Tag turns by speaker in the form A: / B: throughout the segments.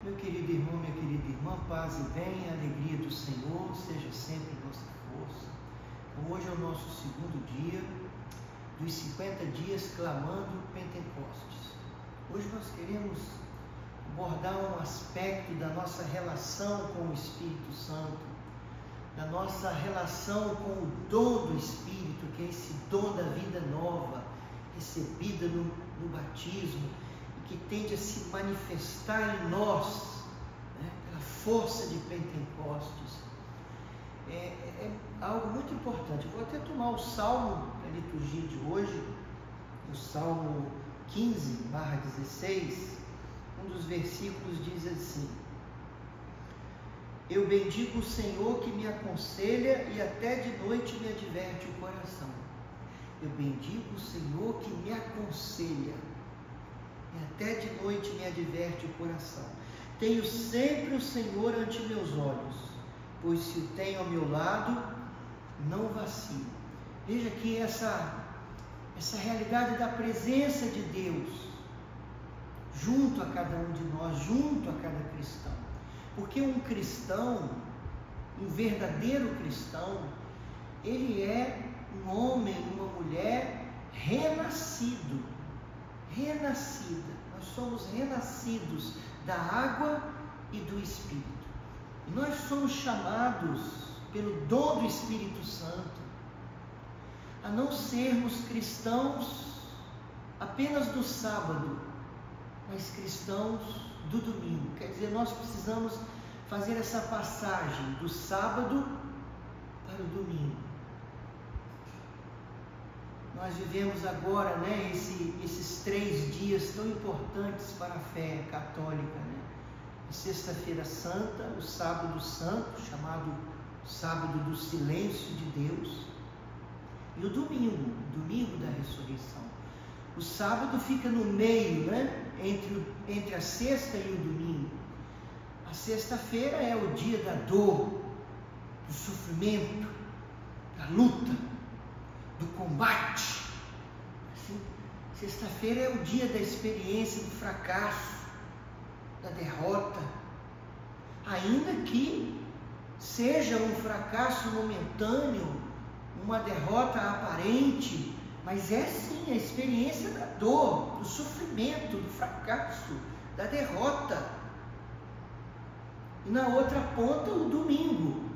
A: Meu querido irmão, minha querida irmã, paz e bem, a alegria do Senhor seja sempre nossa força. Então, hoje é o nosso segundo dia dos 50 dias clamando Pentecostes. Hoje nós queremos abordar um aspecto da nossa relação com o Espírito Santo, da nossa relação com o dom do Espírito, que é esse dom da vida nova, recebida no batismo, que tende a se manifestar em nós, né, pela força de Pentecostes. É algo muito importante. Eu vou até tomar o Salmo da liturgia de hoje, o Salmo 15/16, um dos versículos diz assim: Eu bendigo o Senhor que me aconselha e até de noite me adverte o coração. Eu bendigo o Senhor que me aconselha e até de noite me adverte o coração. Tenho sempre o Senhor ante meus olhos, pois se o tenho ao meu lado, não vacilo. Veja aqui essa realidade da presença de Deus junto a cada um de nós, junto a cada cristão. Porque um cristão, um verdadeiro cristão, ele é um homem, uma mulher renascido. Renascida, nós somos renascidos da água e do Espírito. E nós somos chamados pelo dom do Espírito Santo a não sermos cristãos apenas do sábado, mas cristãos do domingo. Quer dizer, nós precisamos fazer essa passagem do sábado para o domingo. Nós vivemos agora, né, esses 3 dias tão importantes para a fé católica, né? A Sexta-feira Santa, o Sábado Santo, chamado Sábado do Silêncio de Deus, e o domingo, domingo da ressurreição. O sábado fica no meio, né, entre a sexta e o domingo. A sexta-feira é o dia da dor, do sofrimento, da luta, do combate. Assim, sexta-feira é o dia da experiência do fracasso, da derrota, ainda que seja um fracasso momentâneo, uma derrota aparente, mas é sim a experiência da dor, do sofrimento, do fracasso, da derrota. E na outra ponta, o domingo,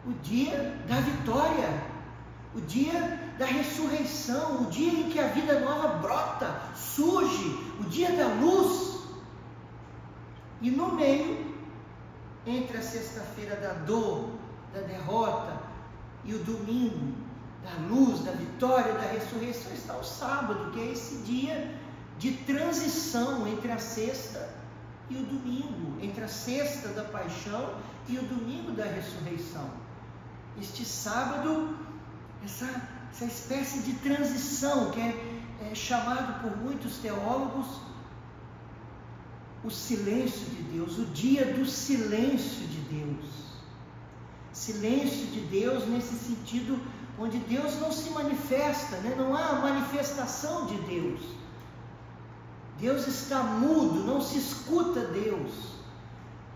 A: o dia da vitória, o dia da ressurreição, o dia em que a vida nova brota, surge, o dia da luz. E no meio, entre a sexta-feira da dor, da derrota, e o domingo da luz, da vitória, da ressurreição, está o sábado, que é esse dia de transição entre a sexta e o domingo, entre a sexta da paixão e o domingo da ressurreição. Este sábado, essa espécie de transição, que é chamado por muitos teólogos o silêncio de Deus, o dia do silêncio de Deus. Silêncio de Deus nesse sentido onde Deus não se manifesta, né? Não há manifestação de Deus. Deus está mudo, não se escuta Deus,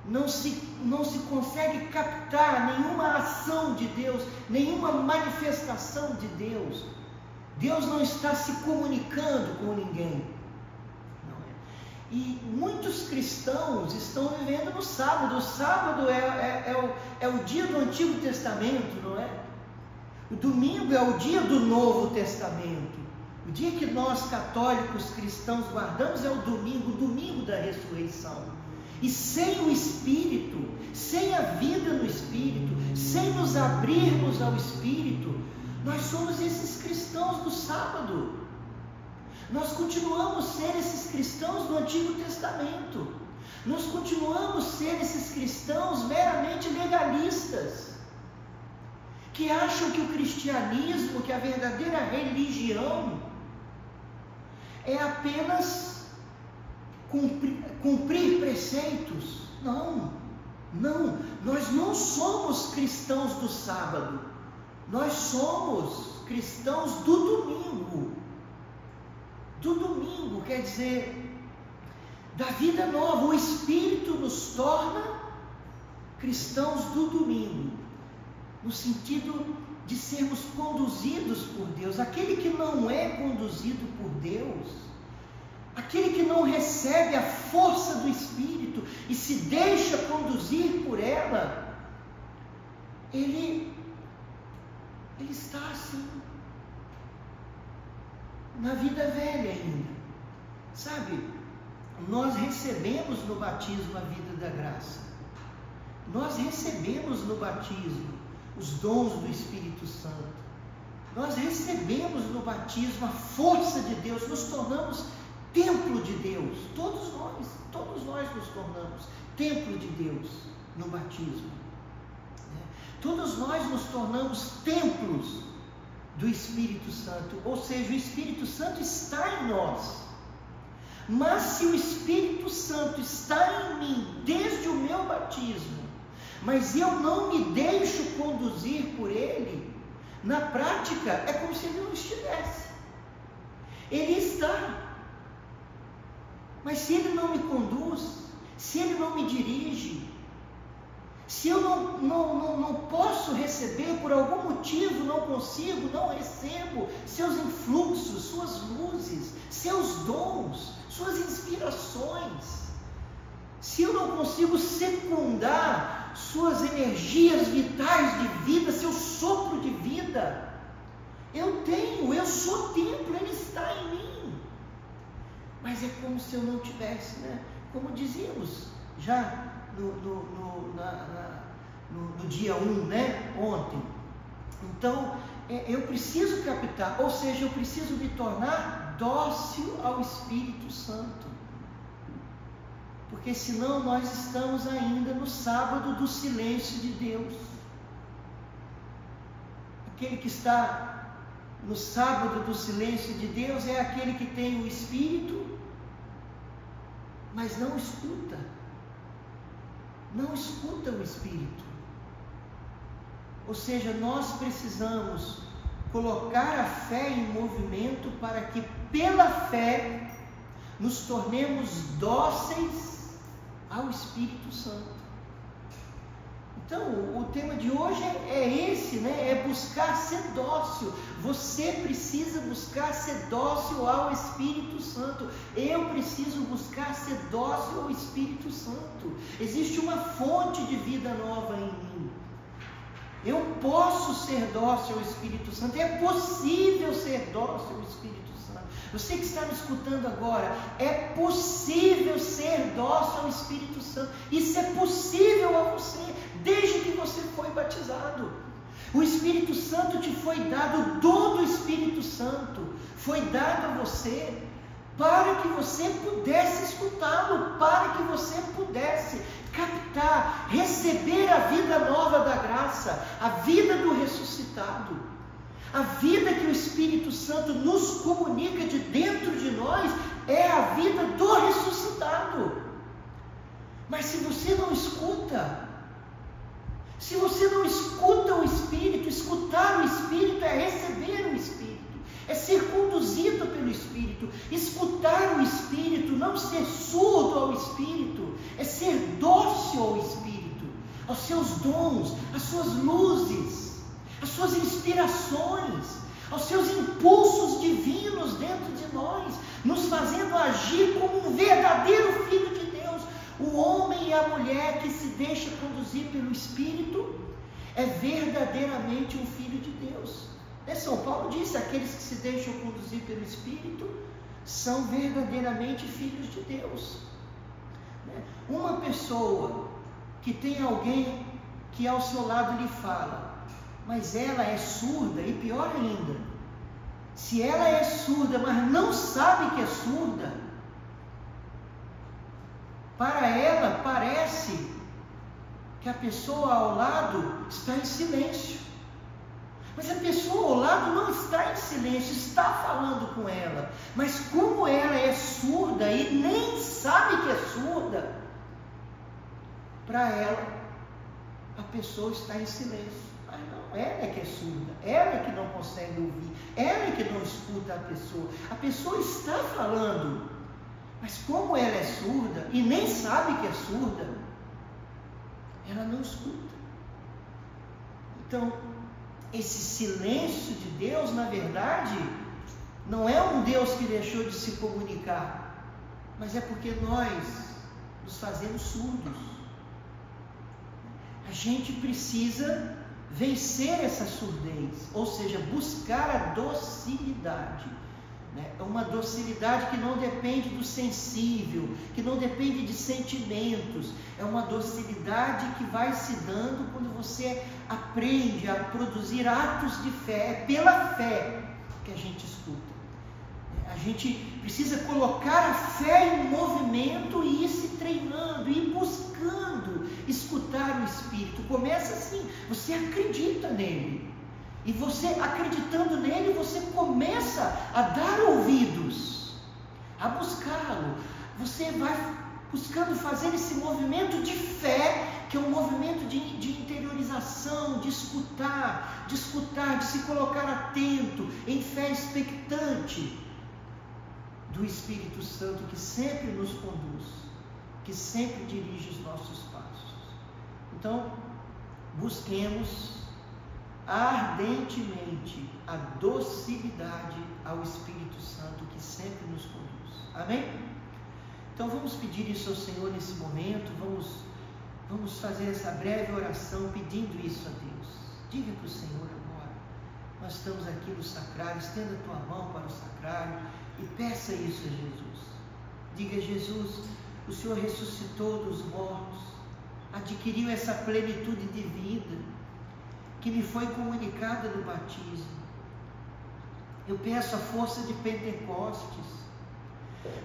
A: não se consegue captar nenhuma ação de Deus, nenhuma manifestação de Deus. Deus não está se comunicando com ninguém. Não é? E muitos cristãos estão vivendo no sábado. O sábado é o dia do Antigo Testamento, não é? O domingo é o dia do Novo Testamento. O dia que nós católicos cristãos guardamos é o domingo da ressurreição. E sem o Espírito, sem a vida no Espírito, sem nos abrirmos ao Espírito, nós somos esses cristãos do sábado. Nós continuamos a ser esses cristãos do Antigo Testamento. Nós continuamos a ser esses cristãos meramente legalistas, que acham que o cristianismo, que a verdadeira religião, é apenas cumprir preceitos. Não, nós não somos cristãos do sábado, nós somos cristãos do domingo. Do domingo, quer dizer, da vida nova. O Espírito nos torna cristãos do domingo, no sentido de sermos conduzidos por Deus. Aquele que não é conduzido por Deus, aquele que não recebe a força do Espírito e se deixa conduzir por ela, ele está assim, na vida velha ainda. Sabe, nós recebemos no batismo a vida da graça. Nós recebemos no batismo os dons do Espírito Santo. Nós recebemos no batismo a força de Deus, nos tornamos templo de Deus. Todos nós nos tornamos templo de Deus no batismo. Todos nós nos tornamos templos do Espírito Santo, ou seja, o Espírito Santo está em nós. Mas se o Espírito Santo está em mim desde o meu batismo, mas eu não me deixo conduzir por ele, na prática é como se ele não estivesse. Ele está, mas se ele não me conduz, se ele não me dirige, se eu não posso receber, por algum motivo não consigo, não recebo seus influxos, suas luzes, seus dons, suas inspirações, se eu não consigo secundar suas energias vitais de vida, seu sopro de vida, eu sou templo, ele está em mim, mas é como se eu não tivesse, né? Como dizíamos já no dia 1, né? Ontem. Então, eu preciso captar, ou seja, eu preciso me tornar dócil ao Espírito Santo, porque senão nós estamos ainda no sábado do silêncio de Deus. Aquele que está no sábado do silêncio de Deus é aquele que tem o Espírito, mas não escuta o Espírito. Ou seja, nós precisamos colocar a fé em movimento para que pela fé nos tornemos dóceis ao Espírito Santo. Então, o tema de hoje é esse, né? É buscar ser dócil. Você precisa buscar ser dócil ao Espírito Santo. Eu preciso buscar ser dócil ao Espírito Santo. Existe uma fonte de vida nova em mim. Eu posso ser dócil ao Espírito Santo. É possível ser dócil ao Espírito Santo. Você que está me escutando agora, é possível ser dócil ao Espírito Santo. Isso é possível a você, desde que você foi batizado. O Espírito Santo te foi dado, o dom do Espírito Santo foi dado a você, para que você pudesse escutá-lo, para que você pudesse captar, receber a vida nova da graça, a vida do ressuscitado, a vida que o Espírito Santo nos comunica de dentro de nós, é a vida do ressuscitado. Mas se você não escuta, o Espírito, escutar o Espírito é receber o Espírito, é ser conduzido pelo Espírito. Escutar o Espírito, não ser surdo ao Espírito, é ser dócil ao Espírito, aos seus dons, às suas luzes, às suas inspirações, aos seus impulsos divinos dentro de nós, nos fazendo agir como um verdadeiro filho de Deus. O homem e a mulher que se deixa conduzir pelo Espírito é verdadeiramente um filho de Deus. São Paulo disse: aqueles que se deixam conduzir pelo Espírito são verdadeiramente filhos de Deus. Uma pessoa que tem alguém que ao seu lado lhe fala, mas ela é surda, e pior ainda, se ela é surda, mas não sabe que é surda, para ela parece que a pessoa ao lado está em silêncio. Mas a pessoa ao lado não está em silêncio, está falando com ela. Mas como ela é surda e nem sabe que é surda, para ela, a pessoa está em silêncio. Mas não, ela é que é surda, ela é que não consegue ouvir, ela é que não escuta a pessoa. A pessoa está falando, Mas como ela é surda e nem sabe que é surda, ela não escuta. Então, esse silêncio de Deus, na verdade, não é um Deus que deixou de se comunicar, mas é porque nós nos fazemos surdos. A gente precisa vencer essa surdez, ou seja, buscar a docilidade. É uma docilidade que não depende do sensível, que não depende de sentimentos. É uma docilidade que vai se dando quando você aprende a produzir atos de fé. É pela fé que a gente escuta. A gente precisa colocar a fé em movimento e ir se treinando, ir buscando escutar o Espírito. Começa assim, você acredita nele. E você, acreditando nele, você começa a dar ouvidos, a buscá-lo. Você vai buscando fazer esse movimento de fé, que é um movimento de interiorização, de escutar, de se colocar atento, em fé expectante do Espírito Santo, que sempre nos conduz, que sempre dirige os nossos passos. Então, busquemos ardentemente a docilidade ao Espírito Santo que sempre nos conduz. Amém? Então vamos pedir isso ao Senhor nesse momento. Vamos fazer essa breve oração pedindo isso a Deus. Diga para o Senhor agora. Nós estamos aqui no sacrário. Estenda a tua mão para o sacrário e peça isso a Jesus. Diga: Jesus, o Senhor ressuscitou dos mortos, adquiriu essa plenitude de vida que me foi comunicada no batismo. Eu peço a força de Pentecostes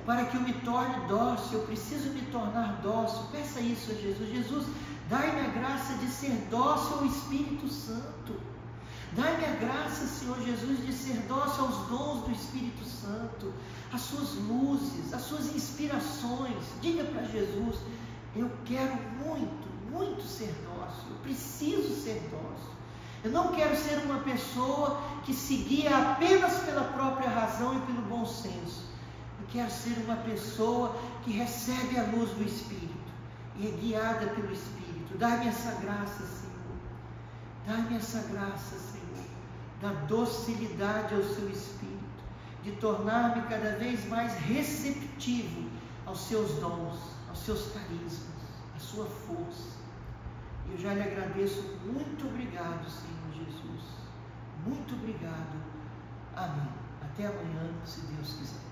A: para que eu me torne dócil. Eu preciso me tornar dócil. Peça isso a Jesus. Jesus, dai-me a graça de ser dócil ao Espírito Santo. Dai-me a graça, Senhor Jesus, de ser dócil aos dons do Espírito Santo, às suas luzes, às suas inspirações. Diga para Jesus: eu quero muito, muito ser dócil. Eu preciso ser dócil. Eu não quero ser uma pessoa que se guia apenas pela própria razão e pelo bom senso. Eu quero ser uma pessoa que recebe a luz do Espírito e é guiada pelo Espírito. Dá-me essa graça, Senhor. Dá-me essa graça, Senhor, da docilidade ao seu Espírito, de tornar-me cada vez mais receptivo aos seus dons, aos seus carismas, à sua força. Eu já lhe agradeço. Muito obrigado, Senhor Jesus. Muito obrigado. Amém. Até amanhã, se Deus quiser.